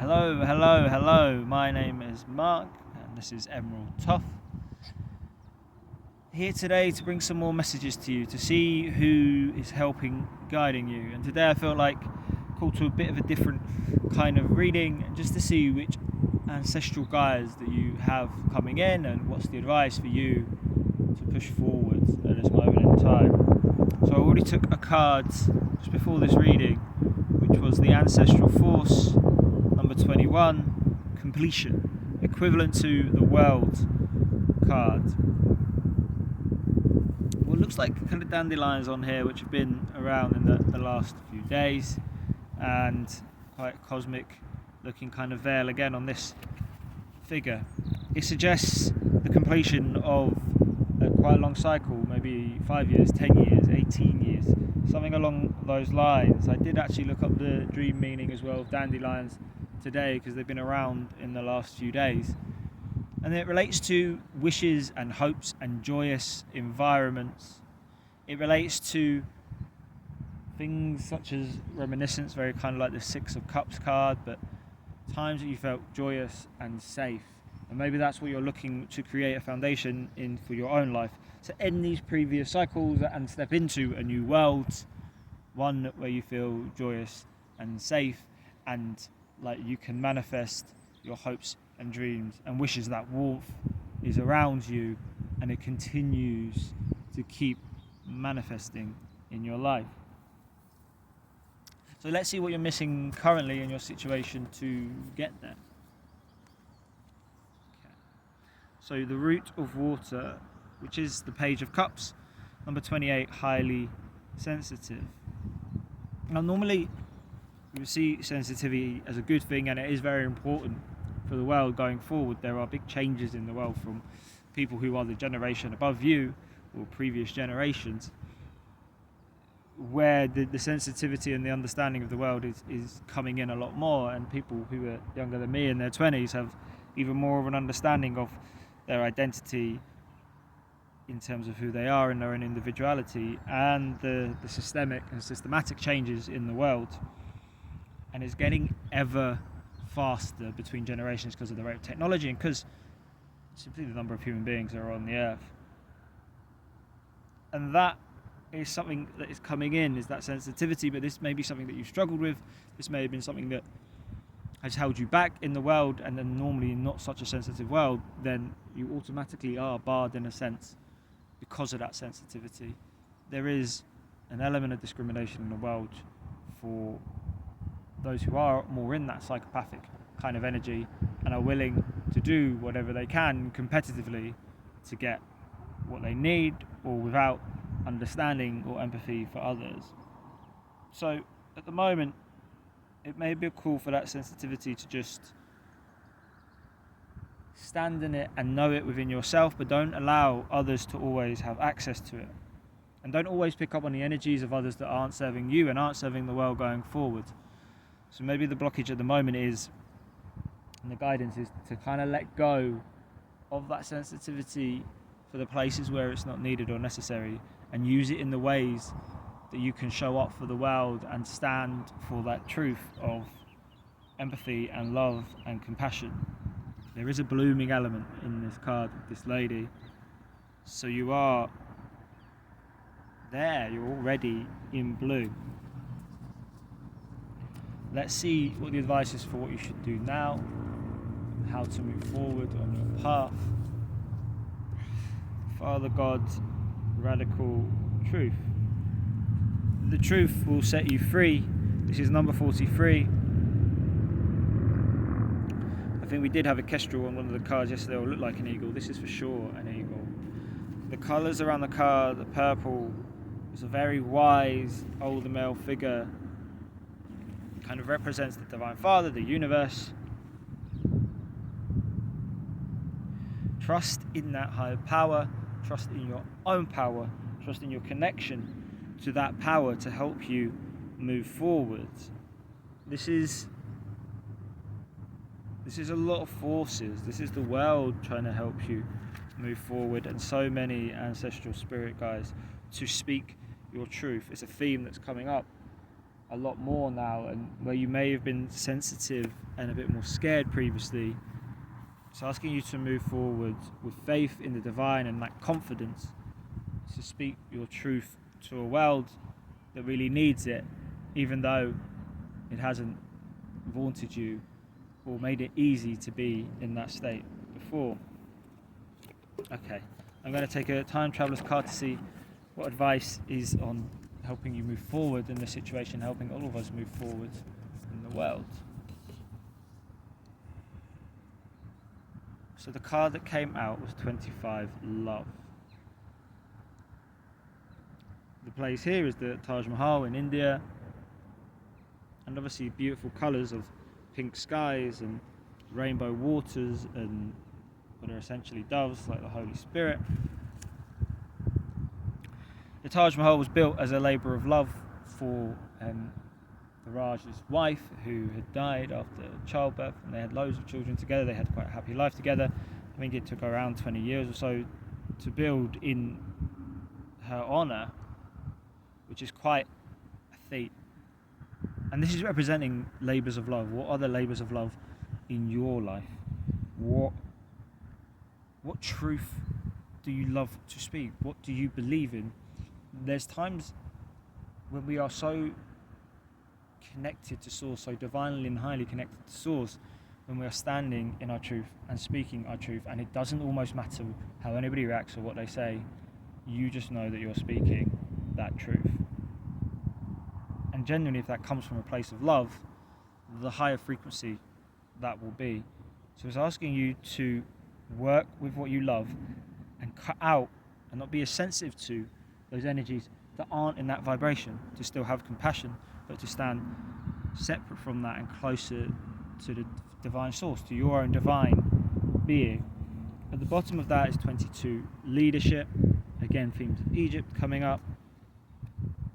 Hello. My name is Mark, and this is Emerald Thoth. Here today to bring some more messages to you, to see who is helping, guiding you. And today I felt like called to a bit of a different kind of reading, just to see which ancestral guides that you have coming in, and what's the advice for you to push forward at this moment in time. So I already took a card just before this reading, which was the Ancestral Force, number 21, completion, equivalent to the World card. Well, it looks like kind of dandelions on here, which have been around in the last few days, and quite cosmic looking kind of veil again on this figure. It suggests the completion of quite a long cycle, maybe 5 years, 10 years, 18 years, something along those lines. I did actually look up the dream meaning as well of dandelions today, because they've been around in the last few days, and it relates to wishes and hopes and joyous environments. It relates to things such as reminiscence, very kind of like the Six of Cups card, but times that you felt joyous and safe. And maybe that's what you're looking to create a foundation in for your own life, to end these previous cycles and step into a new world, one where you feel joyous and safe, and like you can manifest your hopes and dreams and wishes. That warmth is around you, and it continues to keep manifesting in your life. So let's see what you're missing currently in your situation to get there. Okay. So the Root of Water, which is the Page of Cups, number 28, highly sensitive. Now normally we see sensitivity as a good thing, and it is very important for the world going forward. There are big changes in the world from people who are the generation above you or previous generations, where the sensitivity and the understanding of the world is coming in a lot more, and people who are younger than me in their 20s have even more of an understanding of their identity in terms of who they are and their own individuality, and the systemic and systematic changes in the world. And it's getting ever faster between generations because of the rate of technology and because simply the number of human beings that are on the earth. And that is something that is coming in, is that sensitivity. But this may be something that you've struggled with. This may have been something that has held you back in the world, and then normally in not such a sensitive world, then you automatically are barred in a sense because of that sensitivity. There is an element of discrimination in the world for those who are more in that psychopathic kind of energy and are willing to do whatever they can competitively to get what they need, or without understanding or empathy for others. So at the moment it may be a call for that sensitivity to just stand in it and know it within yourself, but don't allow others to always have access to it, and don't always pick up on the energies of others that aren't serving you and aren't serving the world going forward. So maybe the blockage at the moment is, and the guidance is, to kind of let go of that sensitivity for the places where it's not needed or necessary, and use it in the ways that you can show up for the world and stand for that truth of empathy and love and compassion. There is a blooming element in this card with this lady. So you are there, you're already in bloom. Let's see what the advice is for what you should do now, and how to move forward on your path. Father God, radical truth. The truth will set you free. This is number 43. I think we did have a kestrel on one of the cards yesterday, or looked like an eagle. This is for sure an eagle. The colours around the card, the purple, is a very wise older male figure. Kind of represents the Divine Father, the universe. Trust in that higher power, trust in your own power, trust in your connection to that power to help you move forward. This is a lot of forces. This is the world trying to help you move forward, and so many ancestral spirit guides to speak your truth. It's a theme that's coming up a lot more now, and where you may have been sensitive and a bit more scared previously, it's asking you to move forward with faith in the divine and that confidence to speak your truth to a world that really needs it, even though it hasn't vaunted you or made it easy to be in that state before. Okay, I'm going to take a time traveler's card to see what advice is on helping you move forward in this situation, helping all of us move forward in the world. So the card that came out was 25, Love. The place here is the Taj Mahal in India, and obviously beautiful colours of pink skies and rainbow waters and what are essentially doves, like the Holy Spirit. The Taj Mahal was built as a labour of love for the Raj's wife, who had died after childbirth, and they had loads of children together. They had quite a happy life together. I think it took around 20 years or so to build in her honour, which is quite a feat. And this is representing labours of love. What are the labours of love in your life? What truth do you love to speak? What do you believe in? There's times when we are so connected to Source, so divinely and highly connected to Source, when we are standing in our truth and speaking our truth, and it doesn't almost matter how anybody reacts or what they say, you just know that you're speaking that truth. And genuinely, if that comes from a place of love, the higher frequency that will be. So it's asking you to work with what you love and cut out and not be as sensitive to those energies that aren't in that vibration, to still have compassion, but to stand separate from that and closer to the divine source, to your own divine being. At the bottom of that is 22, leadership. Again, themes of Egypt coming up.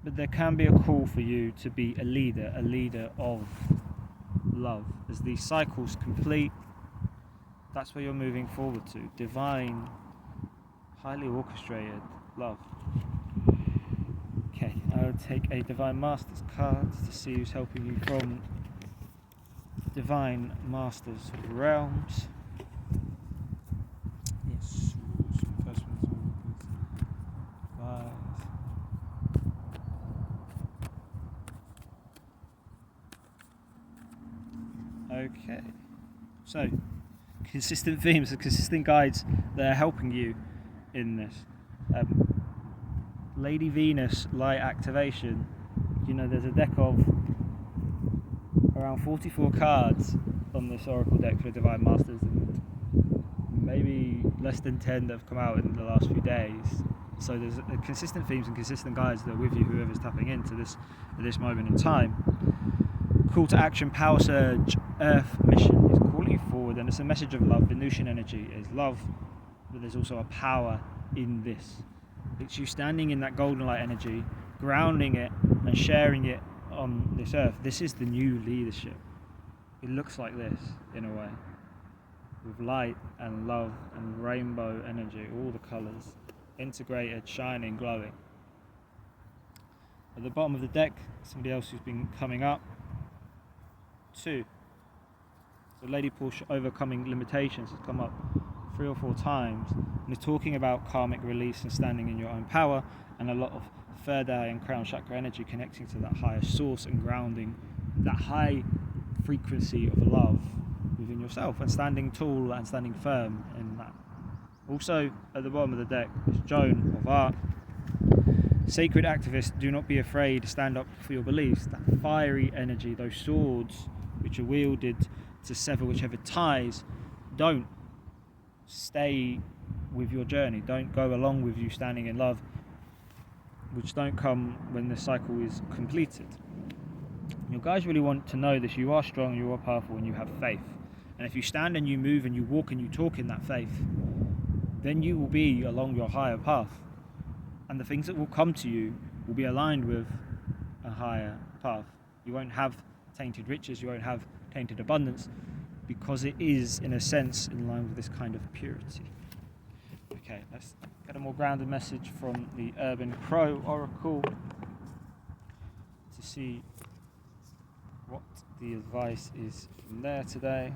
But there can be a call for you to be a leader of love. As these cycles complete, that's where you're moving forward to. Divine, highly orchestrated love. Okay, I'll take a Divine Masters card to see who's helping you from Divine Masters realms. Yes, first one's okay, so consistent themes and consistent guides that are helping you in this. Lady Venus light activation. You know, there's a deck of around 44 cards on this Oracle deck for Divine Masters, and maybe less than 10 that have come out in the last few days. So there's consistent themes and consistent guides that are with you, whoever's tapping into this at this moment in time. Call to action, power surge, Earth mission is calling you forward, and it's a message of love. Venusian energy is love, but there's also a power in this. It's you standing in that golden light energy, grounding it and sharing it on this earth. This is the new leadership. It looks like this in a way, with light and love and rainbow energy, all the colours integrated, shining, glowing. At the bottom of the deck, somebody else who's been coming up. 2. So Lady Porsche, overcoming limitations, has come up 3 or 4 times, and is talking about karmic release and standing in your own power, and a lot of third eye and crown chakra energy connecting to that higher source and grounding that high frequency of love within yourself, and standing tall and standing firm in that. Also at the bottom of the deck is Joan of Arc. Sacred activists, do not be afraid, stand up for your beliefs. That fiery energy, those swords which are wielded to sever whichever ties, don't stay with your journey, don't go along with you standing in love, which don't come when the cycle is completed. Your guys really want to know this: you are strong, you are powerful, and you have faith. And if you stand and you move and you walk and you talk in that faith, then you will be along your higher path, and the things that will come to you will be aligned with a higher path. You won't have tainted riches, you won't have tainted abundance, because it is, in a sense, in line with this kind of purity. Okay, let's get a more grounded message from the Urban Crow Oracle to see what the advice is from there today.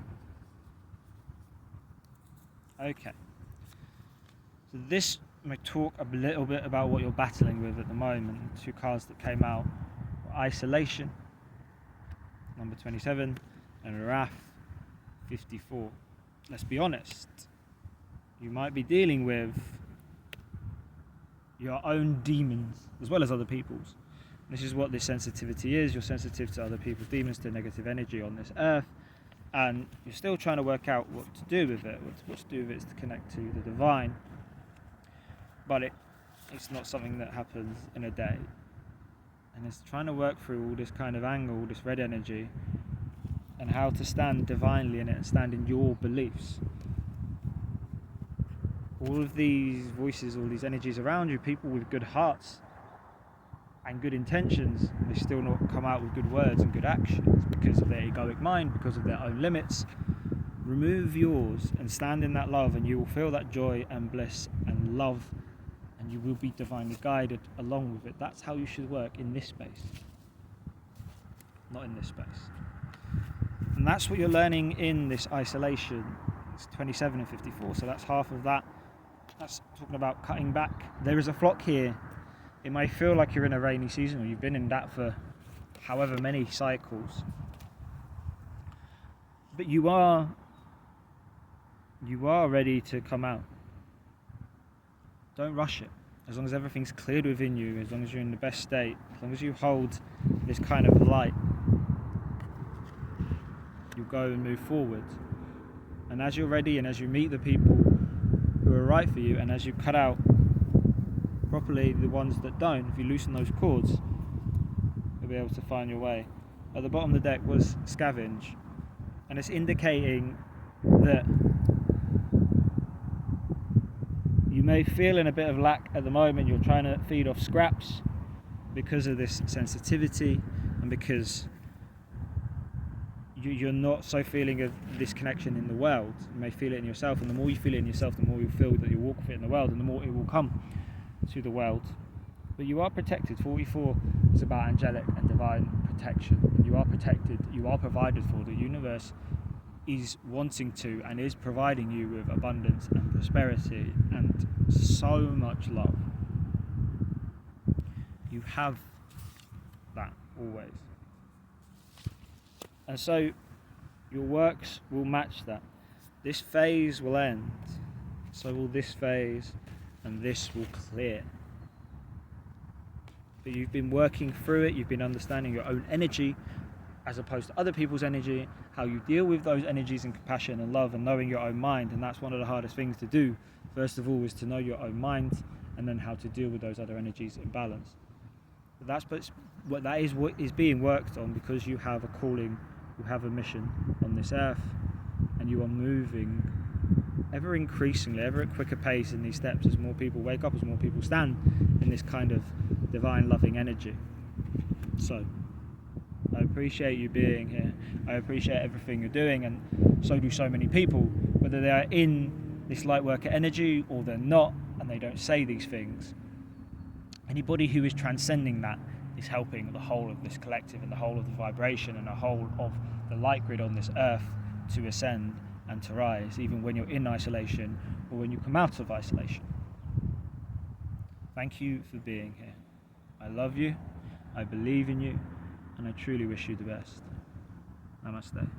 Okay. So this may talk a little bit about what you're battling with at the moment. The two cards that came out were Isolation, number 27, and Wrath, 54. Let's be honest. You might be dealing with your own demons as well as other people's. This is what this sensitivity is. You're sensitive to other people's demons, to negative energy on this earth, and you're still trying to work out what to do with it. What to do with it is to connect to the divine, but it's not something that happens in a day. And it's trying to work through all this kind of anger, all this red energy, and how to stand divinely in it and stand in your beliefs. All of these voices, all these energies around you, people with good hearts and good intentions, they still not come out with good words and good actions because of their egoic mind, because of their own limits. Remove yours and stand in that love, and you will feel that joy and bliss and love, and you will be divinely guided along with it. That's how you should work in this space, not in this space. And that's what you're learning in this isolation. It's 27 and 54, so that's half of that. That's talking about cutting back. There is a flock here. It may feel like you're in a rainy season, or you've been in that for however many cycles. But you are ready to come out. Don't rush it. As long as everything's cleared within you, as long as you're in the best state, as long as you hold this kind of light, you'll go and move forward. And as you're ready, and as you meet the people who are right for you, and as you cut out properly the ones that don't, if you loosen those cords, you'll be able to find your way. At the bottom of the deck was Scavenge, and it's indicating that you may feel in a bit of lack at the moment. You're trying to feed off scraps because of this sensitivity, and because you're not so feeling of this connection in the world. You may feel it in yourself, and the more you feel it in yourself, the more you feel that you walk with it in the world, and the more it will come to the world. But you are protected. 44 is about angelic and divine protection. You are protected, you are provided for. The universe is wanting to and is providing you with abundance and prosperity and so much love. You have that always. And so your works will match that. This phase will end, so will this phase, and this will clear. But you've been working through it, you've been understanding your own energy as opposed to other people's energy, how you deal with those energies in compassion and love, and knowing your own mind. And that's one of the hardest things to do. First of all is to know your own mind, and then how to deal with those other energies in balance. But that is what is being worked on, because you have a calling, you have a mission on this earth, and you are moving ever increasingly, ever at quicker pace in these steps, as more people wake up, as more people stand in this kind of divine loving energy. So I appreciate you being here. I appreciate everything you're doing, and so do so many people, whether they are in this lightworker energy or they're not, and they don't say these things. Anybody who is transcending that is helping the whole of this collective, and the whole of the vibration, and the whole of the light grid on this earth to ascend and to rise, even when you're in isolation or when you come out of isolation. Thank you for being here. I love you, I believe in you, and I truly wish you the best. Namaste.